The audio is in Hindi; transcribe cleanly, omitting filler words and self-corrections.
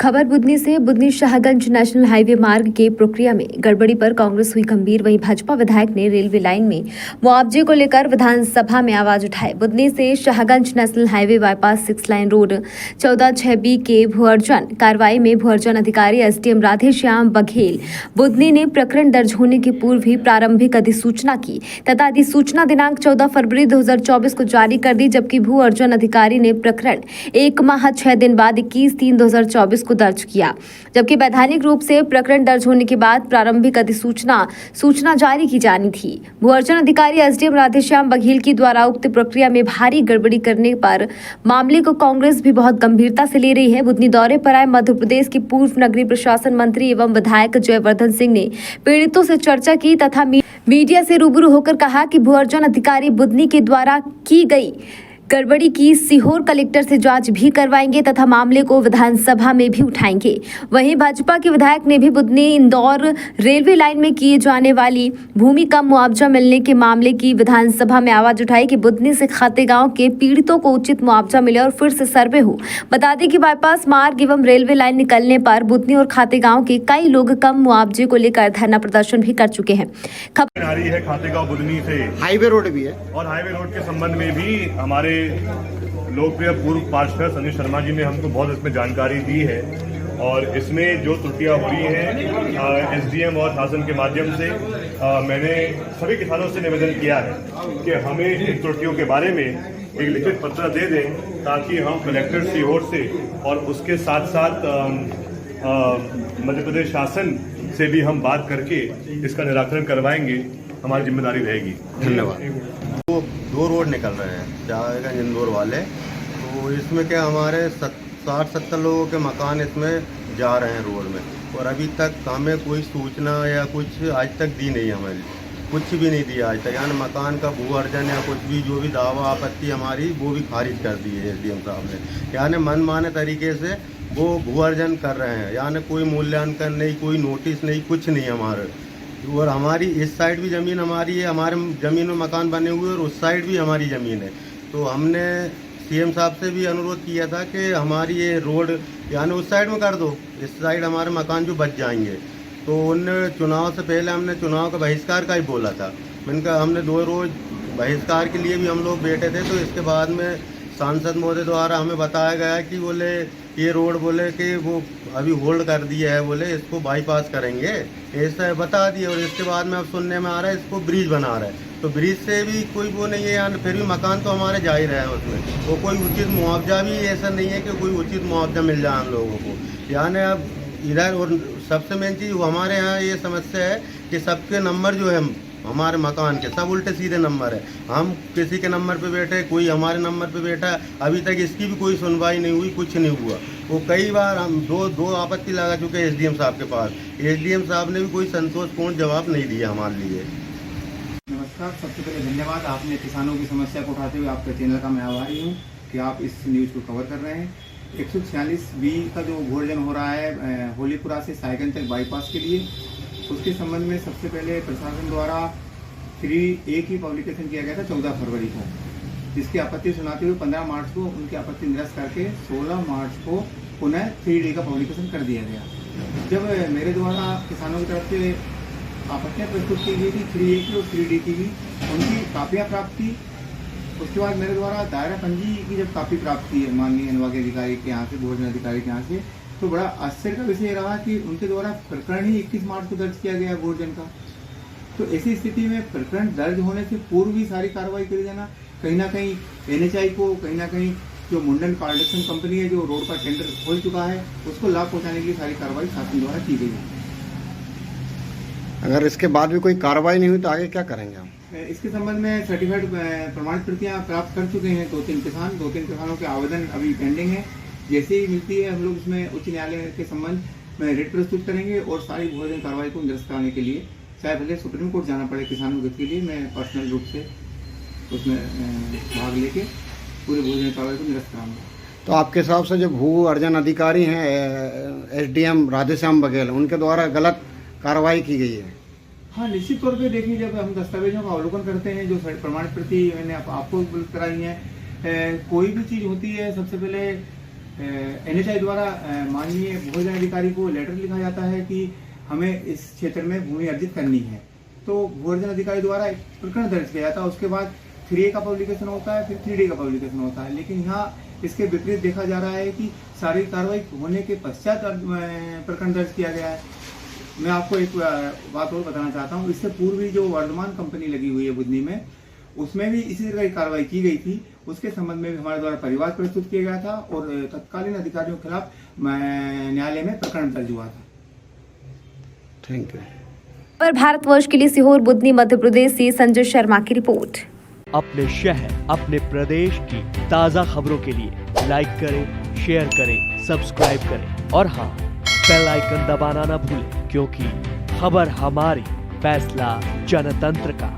खबर बुधनी से। बुधनी शाहगंज नेशनल हाईवे मार्ग के प्रक्रिया में गड़बड़ी पर कांग्रेस हुई गंभीर। वहीं भाजपा विधायक ने रेलवे लाइन में मुआवजे को लेकर विधानसभा में आवाज उठाए। बुधनी से Shahganj national highway bypass 6 line road 14/6B के भूअर्जन कार्रवाई में भूअर्जन अधिकारी एसडीएम राधेश्याम बघेल बुधनी ने प्रकरण दर्ज होने के पूर्व ही प्रारंभिक अधिसूचना की तथा अधिसूचना दिनांक 14 फरवरी 2024 को जारी कर दी, जबकि भू अर्जन अधिकारी ने प्रकरण 1 माह 6 दिन बाद 21/3/2024 को दर्ज किया। जबकि वैधानिक रूप से प्रकरण दर्ज होने के बाद प्रारंभिक सूचना जारी की जानी थी। भू अर्जन अधिकारी एसडीएम राधेश्याम बघेल की द्वारा उक्त प्रक्रिया में भारी गड़बड़ी करने पर मामले को कांग्रेस भी बहुत गंभीरता से ले रही है। बुधनी दौरे पर आए मध्य प्रदेश के पूर्व नगरीय प्रशासन मंत्री एवं विधायक जयवर्धन सिंह ने पीड़ितों से चर्चा की तथा मीडिया से रूबरू होकर कहा कि भू अर्जन अधिकारी बुधनी के द्वारा की गई गड़बड़ी की सीहोर कलेक्टर से जांच भी करवाएंगे तथा मामले को विधानसभा में भी उठाएंगे। वहीं भाजपा के विधायक ने भी बुधनी इंदौर रेलवे लाइन में किए जाने वाली भूमि कम मुआवजा मिलने के मामले की विधानसभा में आवाज उठाई कि बुधनी से खातेगांव के पीड़ितों को उचित मुआवजा मिले और फिर से सर्वे हो। बता दें कि बाईपास मार्ग एवं रेलवे लाइन निकलने पर बुधनी और खातेगांव के कई लोग कम मुआवजे को लेकर धरना प्रदर्शन भी कर चुके हैं। खबर आ रही है खातेगांव बुधनी से हाईवे रोड भी है और हाईवे रोड के संबंध में भी हमारे लोकप्रिय पूर्व पार्षद संजय शर्मा जी ने हमको बहुत इसमें जानकारी दी है और इसमें जो त्रुटियां हो रही हैं एसडीएम और शासन के माध्यम से मैंने सभी किसानों से निवेदन किया है कि हमें इन त्रुटियों के बारे में एक लिखित पत्र दे दें ताकि हम कलेक्टर सीहोर से और उसके साथ साथ मध्य प्रदेश शासन से भी हम बात करके इसका निराकरण करवाएंगे। हमारी जिम्मेदारी रहेगी। धन्यवाद। वो 2 रोड निकल रहे हैं शाहगंज इंदौर वाले, तो इसमें क्या हमारे 60-70 लोगों के मकान इसमें जा रहे हैं रोड में और अभी तक हमें कोई सूचना या कुछ आज तक दी नहीं, हमें कुछ भी नहीं दिया आज तक। यानी मकान का भू अर्जन या कुछ भी जो भी दावा आपत्ति हमारी वो भी खारिज कर दी है एसडीएम साहब ने। यानी मनमाने तरीके से वो भू अर्जन कर रहे हैं, यानी कोई मूल्यांकन नहीं, कोई नोटिस नहीं, कुछ नहीं हमारे। और हमारी इस साइड भी ज़मीन हमारी है, हमारे ज़मीन में मकान बने हुए और उस साइड भी हमारी ज़मीन है। तो हमने सीएम साहब से भी अनुरोध किया था कि हमारी ये रोड यानी उस साइड में कर दो, इस साइड हमारे मकान जो बच जाएंगे। तो उन चुनाव से पहले हमने चुनाव का बहिष्कार का ही बोला था। मैंने कहा हमने 2 रोज बहिष्कार के लिए भी हम लोग बैठे थे। तो इसके बाद में सांसद महोदय द्वारा हमें बताया गया कि बोले ये रोड बोले कि वो अभी होल्ड कर दिया है, बोले इसको बाईपास करेंगे, ऐसा बता दिया। और इसके बाद में अब सुनने में आ रहा है इसको ब्रिज बना रहा है। तो ब्रिज से भी कोई वो नहीं है, यानी फिर भी मकान तो हमारे जा ही रहे हैं उसमें। वो कोई उचित मुआवजा भी ऐसा नहीं है कि कोई उचित मुआवजा मिल जाए हम लोगों को। यानी अब इधर और सबसे मेन चीज़ हमारे यहाँ ये समस्या है कि सबके नंबर जो है हमारे मकान के सब उल्टे सीधे नंबर है। हम किसी के नंबर पे बैठे, कोई हमारे नंबर पे बैठा, अभी तक इसकी भी कोई सुनवाई नहीं हुई, कुछ नहीं हुआ। वो कई बार हम दो आपत्ति लगा चुके हैं एसडीएम साहब के पास। एसडीएम साहब ने भी कोई संतोषपूर्ण जवाब नहीं दिया हमारे लिए। नमस्कार, सबसे पहले धन्यवाद। आपने किसानों की समस्या को उठाते हुए आपके चैनल का मैं आभारी हूँ कि आप इस न्यूज़ को कवर कर रहे हैं। 146B का जो भूअर्जन हो रहा है होलीपुरा से शाहगंज तक बाईपास के लिए, उसके संबंध में सबसे पहले प्रशासन द्वारा 3A की पब्लिकेशन किया गया था 14 फरवरी को, जिसकी आपत्ति सुनाते हुए 15 मार्च को उनकी आपत्ति निरस्त करके 16 मार्च को पुनः 3D का पब्लिकेशन कर दिया गया। जब मेरे द्वारा किसानों की तरफ से आपत्तियाँ प्रस्तुत की गई थी 3A की और 3D की भी, उनकी कापियाँ प्राप्त की। उसके बाद मेरे द्वारा दायरा पंजी की जब कापी प्राप्त की माननीय अनुभागीय अधिकारी के यहाँ से, भूअर्जन अधिकारी के यहाँ से, तो बड़ा आश्चर्य का विषय रहा कि उनके द्वारा प्रकरण ही 21 मार्च को दर्ज किया गया भूअर्जन का। तो ऐसी स्थिति में प्रकरण दर्ज होने से पूर्व ही सारी कार्रवाई करी जाना, कहीं ना कहीं NHI को, कहीं ना कहीं जो मुंडन कंस्ट्रक्शन कंपनी है जो रोड का टेंडर खोल चुका है, उसको लाभ पहुँचाने के लिए सारी कार्रवाई शासन द्वारा की गई है। अगर इसके बाद भी कोई कार्रवाई नहीं हुई तो आगे क्या करेंगे हम? इसके संबंध में सर्टिफाइड प्रमाणित प्रतियाँ प्राप्त कर चुके हैं 2-3 किसानों के आवेदन अभी पेंडिंग है। जैसे ही मिलती है हम लोग इसमें उच्च न्यायालय के संबंध में रिट प्रस्तुत करेंगे और सारी भूअर्जन कार्रवाई को निरस्त कराने के लिए, चाहे भले सुप्रीम कोर्ट जाना पड़े किसानों के हित के लिए, मैं पर्सनल रूप से उसमें भाग लेके पूरे भूअर्जन कार्रवाई को निरस्त कराऊंगा। तो आपके हिसाब से जो भू अर्जन अधिकारी हैं एसडीएम राधेश्याम बघेल, उनके द्वारा गलत कार्रवाई की गई है? हाँ, निश्चित तौर पे देखिए, जब हम दस्तावेजों का अवलोकन करते हैं जो प्रमाणित प्रति मैंने आपको उपलब्ध कराई है, कोई भी चीज़ होती है सबसे पहले NHAI द्वारा माननीय भूर्जन अधिकारी को लेटर लिखा जाता है कि हमें इस क्षेत्र में भूमि अर्जित करनी है, तो भूर्जन अधिकारी द्वारा एक प्रकरण दर्ज किया जाता है। उसके बाद 3A का पब्लिकेशन होता है, फिर 3D का पब्लिकेशन होता है। लेकिन यहाँ इसके विपरीत देखा जा रहा है कि सारी कार्रवाई होने के पश्चात प्रकरण दर्ज किया गया है। मैं आपको एक बात और बताना चाहता हूँ, इससे पूर्व भी जो वर्धमान कंपनी लगी हुई है बुधनी में, उसमें भी इसी तरह की कार्रवाई की गई थी। उसके संबंध में भी हमारे द्वारा परिवाद प्रस्तुत किया गया था और तत्कालीन अधिकारियों के खिलाफ न्यायालय में प्रकरण दर्ज हुआ था। Thank you. पर भारतवर्ष के लिए सीहोर बुधनी मध्य प्रदेश से संजय शर्मा की रिपोर्ट। अपने शहर, अपने प्रदेश की ताज़ा खबरों के लिए लाइक करें, शेयर करें, सब्सक्राइब करें और हाँ, बेल आइकन दबाना ना भूलें, क्योंकि खबर हमारी, फैसला जनतंत्र का।